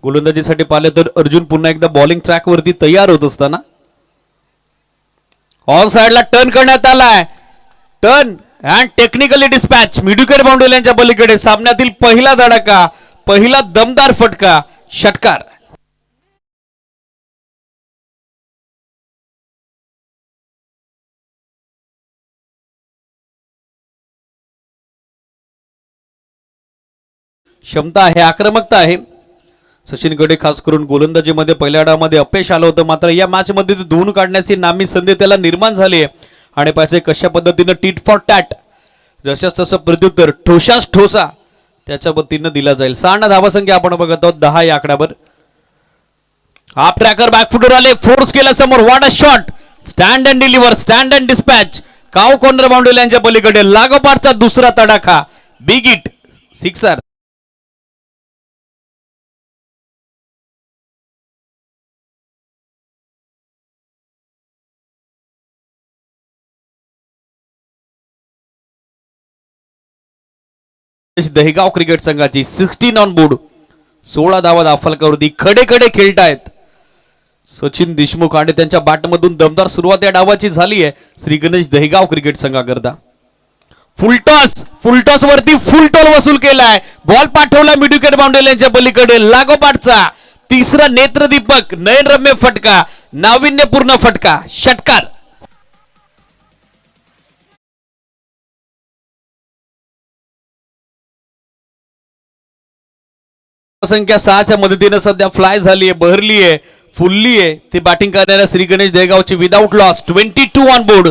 गोलंदाजीसाठी पाहिले तर अर्जुन पुन्हा एकदा बॉलिंग ट्रॅक वरती तयार होत असताना ऑन साइडला टर्न करण्यात आलाय. Turn and technically dispatch midwicket boundary लाईनच्या पलीकडे सामन्यातील पहिला धडाका, पहिला दमदार फटका, षटकार. क्षमता आहे, आक्रमकता आहे. सचिनकडे खास करून गोलंदाजीमध्ये पहिल्या डावामध्ये अपयश आलं होतं, मात्र या मॅच मध्ये धुवून काढण्याची नामी संधी त्याला निर्माण झाली आहे. आणि पाहिजे कशा पद्धतीनं टीट फॉर टॅट, जशाच तसं प्रत्युत्तर ठोसास ठोसा त्याच्या पद्धतीनं दिला जाईल. 6 धावासंख्या आपण बघत आहोत 10 या आकड्यावर. हाफ ट्रॅकर बॅकफुटर आले, फोर्स केला समोर, what a shot, stand and deliver, stand and dispatch, काव कॉर्नर बाउंड्री लाईनच्या पलीकडे लागोपाठचा दुसरा तडाखा, big hit, sixer. Dahegaon cricket संघाची 16 ऑन बोर्ड, 16 धावा दाफलकावरती खडे खडे खेळतायत सचिन देशमुख आणि त्यांच्या बॅटमधून दमदार सुरुवात या डावाची झाली आहे श्री गणेश दहेगाव क्रिकेट संघाकरता. फुलटॉस वरती फुल टॉल वसूल केलाय, बॉल पाठवला मिडविकेट बाउंड्री लाईनच्या पलीकडे, लागोपाठचा तिसरा नेत्रदीपक, नयनरम्य फटका, नाविन्यपूर्ण फटका, षटकार. संख्या 6च्या मदतीने सध्या फ्लाय झाली आहे, बहरली आहे, फुलली आहे. ती बॅटिंग करणाऱ्या श्री गणेश दहेगावची विदाउट लॉस 22 ऑन बोर्ड.